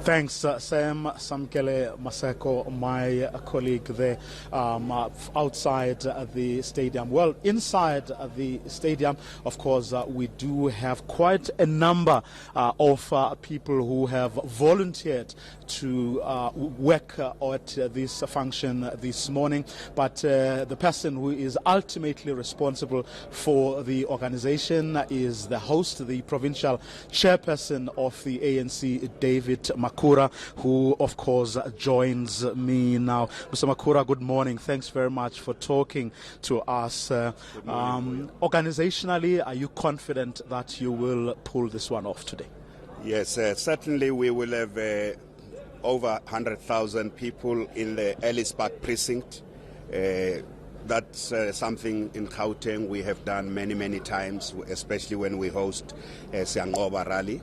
Thanks, Sam Samkele Maseko, my colleague there outside the stadium. Well, inside the stadium, of course, we do have quite a number of people who have volunteered to work at this function this morning. But the person who is ultimately responsible for the organization is the host, the provincial chairperson of the ANC, David Makura, who of course joins me now. Mr. Makura, good morning. Thanks very much for talking to us. Organizationally, are you confident that you will pull this one off today? Yes, certainly we will have over 100,000 people in the Ellis Park precinct. That's something in Gauteng we have done many times, especially when we host Siangoba rally.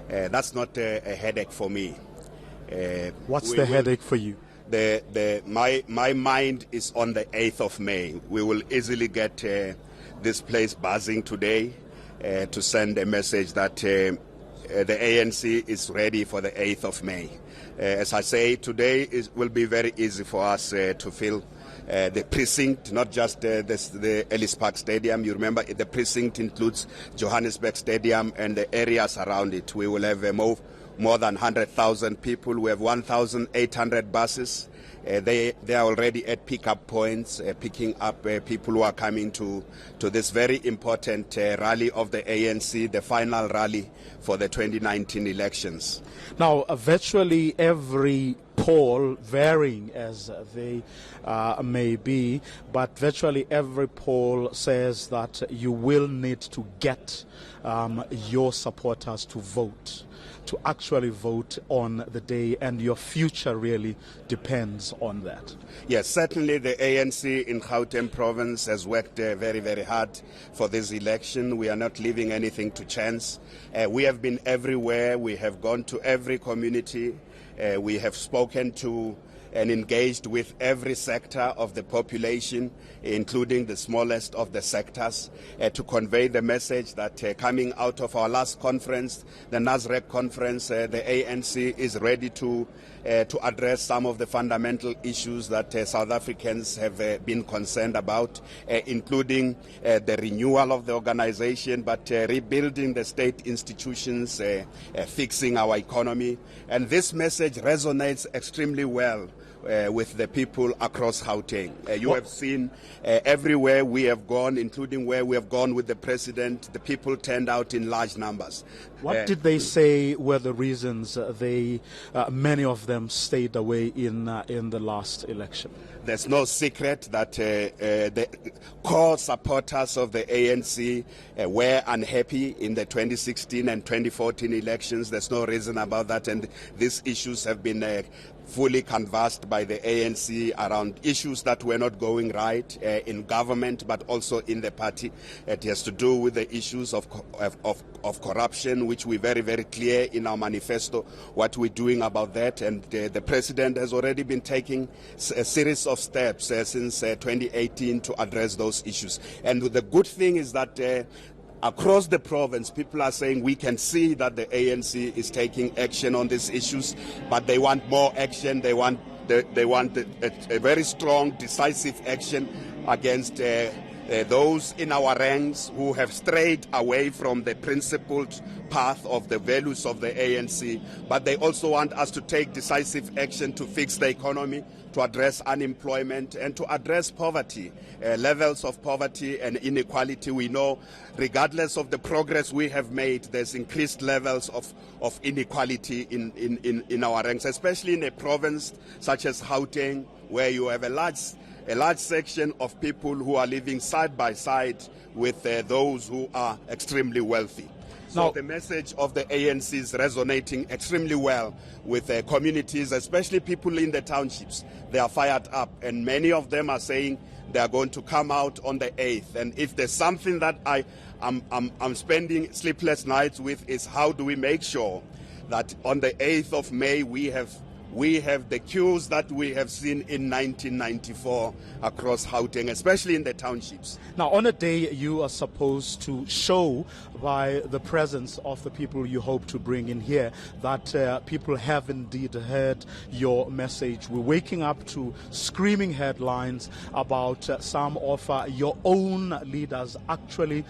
That's not a headache for me. What's the headache for you? My mind is on the 8th of May. We will easily get this place buzzing today to send a message that the ANC is ready for the 8th of May. As I say, today will be very easy for us to fill the precinct, not just the Ellis Park Stadium. You remember the precinct includes Johannesburg Stadium and the areas around it. We will have more than 100,000 people. We have 1,800 buses. They are already at pickup points, picking up people who are coming to this very important rally of the ANC, the final rally for the 2019 elections. Now, virtually every poll, varying as they may be, but virtually every poll says that you will need to get your supporters to vote, to actually vote on the day, and your future really depends on that. Yes, certainly the ANC in Gauteng province has worked very hard for this election. We are not leaving anything to chance. We have been everywhere. We have gone to every community. We have spoken to and engaged with every sector of the population, including the smallest of the sectors, to convey the message that coming out of our last conference, the Nasrec conference, the ANC is ready to address some of the fundamental issues that South Africans have been concerned about, including the renewal of the organization, but rebuilding the state institutions, fixing our economy. And this message resonates extremely well with the people across Gauteng. You have seen everywhere we have gone, including where we have gone with the president, the people turned out in large numbers. What did they say were the reasons many of them stayed away in the last election? There's no secret that the core supporters of the ANC were unhappy in the 2016 and 2014 elections. There's no reason about that, and these issues have been fully canvassed by the ANC around issues that were not going right in government, but also in the party. It has to do with the issues of corruption, which we're very clear in our manifesto what we're doing about that. And the president has already been taking a series of steps since 2018 to address those issues. And the good thing is that across the province, people are saying we can see that the ANC is taking action on these issues, but they want more action. They want a very strong, decisive action against those in our ranks who have strayed away from the principled path of the values of the ANC. But they also want us to take decisive action to fix the economy, to address unemployment, and to address poverty, levels of poverty and inequality. We know, regardless of the progress we have made, there's increased levels of inequality in our ranks, especially in a province such as Gauteng, where you have a large section of people who are living side by side with those who are extremely wealthy. So the message of the ANC is resonating extremely well with communities, especially people in the townships. They are fired up, and many of them are saying they are going to come out on the 8th. And if there's something that I'm spending sleepless nights with, is how do we make sure that on the 8th of May we have we have the queues that we have seen in 1994 across Gauteng, especially in the townships. Now, on a day you are supposed to show by the presence of the people you hope to bring in here that people have indeed heard your message. We're waking up to screaming headlines about some of your own leaders actually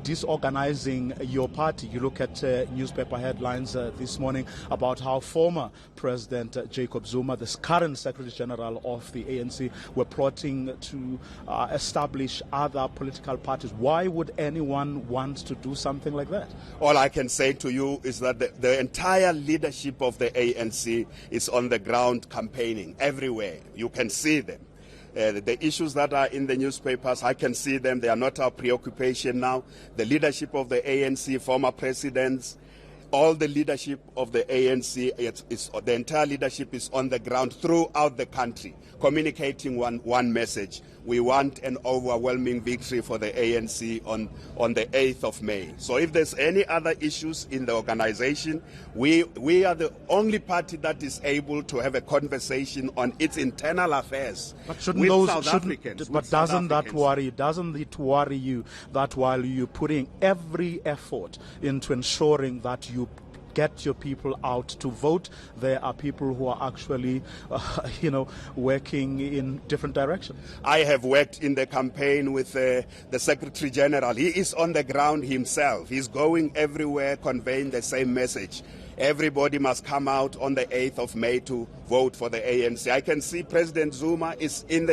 disorganizing your party. You look at newspaper headlines this morning about how former President Jacob Zuma, the current Secretary General of the ANC, were plotting to establish other political parties. Why would anyone want to do something like that? All I can say to you is that the entire leadership of the ANC is on the ground campaigning everywhere. You can see them. The issues that are in the newspapers, I can see them. They are not our preoccupation now. The leadership of the ANC, former presidents, all the leadership of the ANC, the entire leadership is on the ground throughout the country, communicating one message. We want an overwhelming victory for the ANC on the 8th of May. So if there's any other issues in the organization, we are the only party that is able to have a conversation on its internal affairs with South Africans. But doesn't it worry you that while you're putting every effort into ensuring that you get your people out to vote, there are people who are actually, working in different directions? I have worked in the campaign with the Secretary General. He is on the ground himself. He's going everywhere conveying the same message. Everybody must come out on the 8th of May to vote for the ANC. I can see President Zuma is in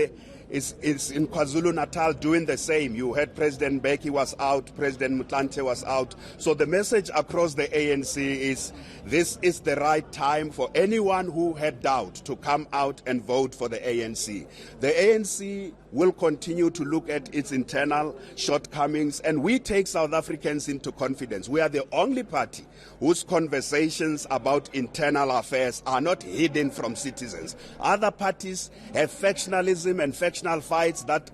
KwaZulu-Natal doing the same. You heard President Mbeki was out, President Mutlante was out. So the message across the ANC is this is the right time for anyone who had doubt to come out and vote for the ANC. The ANC will continue to look at its internal shortcomings, and we take South Africans into confidence. We are the only party whose conversations about internal affairs are not hidden from citizens. Other parties have factionalism and factional fights that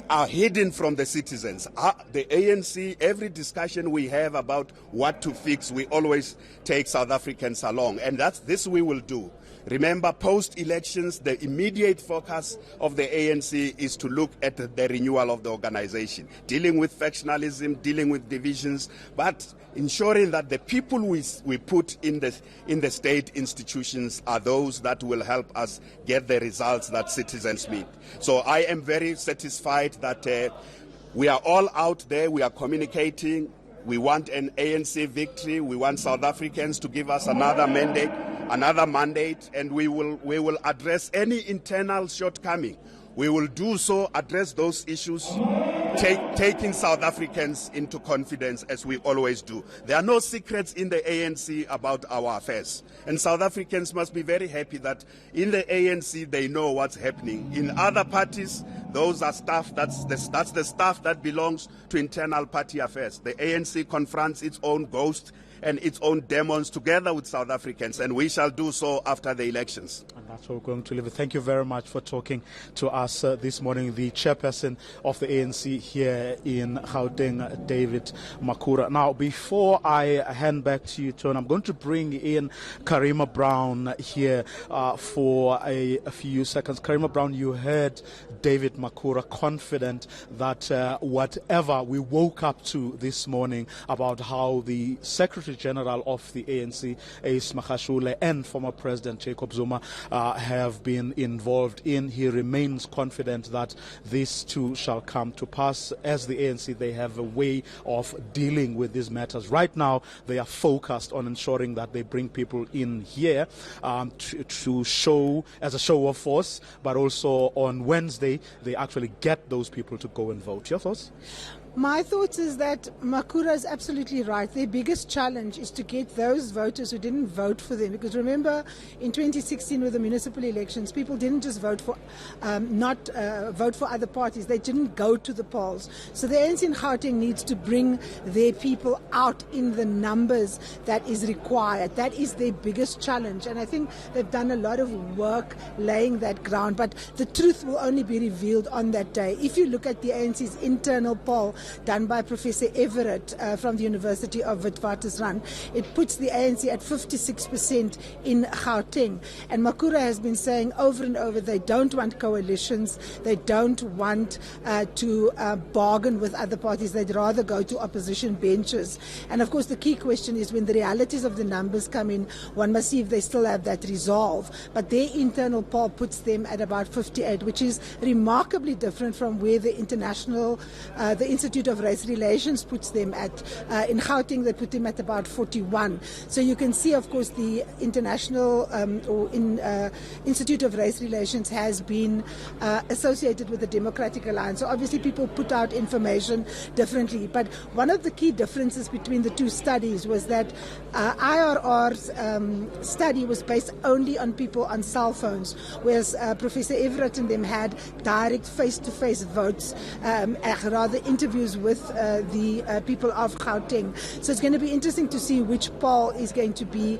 are hidden from the citizens. The ANC, every discussion we have about what to fix, we always take South Africans along, and this we will do. Remember, post-elections, the immediate focus of the ANC is to look at the renewal of the organization, dealing with factionalism, dealing with divisions, but ensuring that the people we put in the state institutions are those that will help us get the results that citizens need. So I am very satisfied that we are all out there, we are communicating. We want an ANC victory. We want South Africans to give us another mandate, and we will address any internal shortcoming. We will do so, address those issues, taking South Africans into confidence as we always do. There are no secrets in the ANC about our affairs, and South Africans must be very happy that in the ANC they know what's happening. In other parties, those are staff, that's the staff that belongs to internal party affairs. The ANC confronts its own ghost and its own demons together with South Africans, and we shall do so after the elections. And that's what we're going to leave it. Thank you very much for talking to us this morning, the chairperson of the ANC here in Gauteng, David Makhura. Now, before I hand back to you, Tony, I'm going to bring in Karima Brown here for a few seconds. Karima Brown, you heard David Makhura confident that whatever we woke up to this morning about how the Secretary General of the ANC, Ace Magashule, and former President Jacob Zuma have been involved in, he remains confident that this too shall come to pass. As the ANC, they have a way of dealing with these matters. Right now, they are focused on ensuring that they bring people in here to show as a show of force, but also on Wednesday, they actually get those people to go and vote. Your thoughts? My thoughts is that Makhura is absolutely right. Their biggest challenge is to get those voters who didn't vote for them. Because remember, in 2016 with the municipal elections, people didn't just vote for, vote for other parties. They didn't go to the polls. So the ANC in Gauteng needs to bring their people out in the numbers that is required. That is their biggest challenge. And I think they've done a lot of work laying that ground. But the truth will only be revealed on that day. If you look at the ANC's internal poll, done by Professor Everett from the University of Witwatersrand, it puts the ANC at 56% in Gauteng. And Makura has been saying over and over they don't want coalitions, they don't want to bargain with other parties, they'd rather go to opposition benches. And of course the key question is when the realities of the numbers come in, one must see if they still have that resolve. But their internal poll puts them at about 58, which is remarkably different from where the the Institute of Race Relations puts them at. In Gauteng they put them at about 41. So you can see, of course, the Institute of Race Relations has been associated with the Democratic Alliance. So obviously people put out information differently. But one of the key differences between the two studies was that IRR's study was based only on people on cell phones, whereas Professor Everett and them had direct face-to-face votes, rather interviews with the people of Gauteng. So it's going to be interesting to see which poll is going to be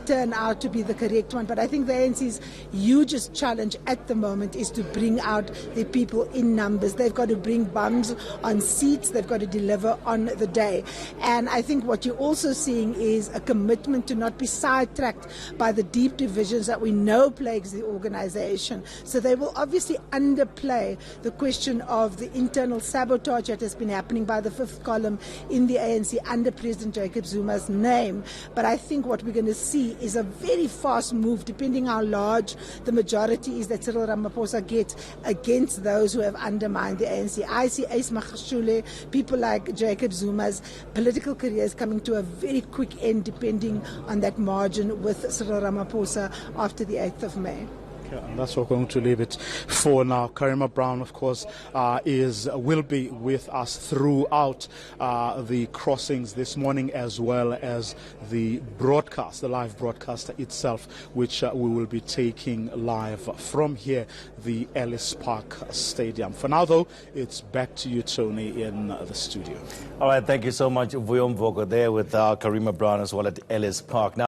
turn out to be the correct one. But I think the ANC's hugest challenge at the moment is to bring out the people in numbers. They've got to bring bums on seats. They've got to deliver on the day. And I think what you're also seeing is a commitment to not be sidetracked by the deep divisions that we know plagues the organization. So they will obviously underplay the question of the internal sabotage that has been happening by the fifth column in the ANC under President Jacob Zuma's name. But I think what we're going to see is a very fast move, depending how large the majority is that Cyril Ramaphosa gets against those who have undermined the ANC. I see Ace Magashule, people like Jacob Zuma's political careers coming to a very quick end, depending on that margin with Cyril Ramaphosa after the 8th of May. Yeah, and that's what we're going to leave it for now. Karima Brown, of course, will be with us throughout the crossings this morning, as well as the broadcast, the live broadcast itself, which we will be taking live from here, the Ellis Park Stadium. For now, though, it's back to you, Tony, in the studio. All right, thank you so much, Vuyo Mvoko, there with Karima Brown as well at Ellis Park. Now,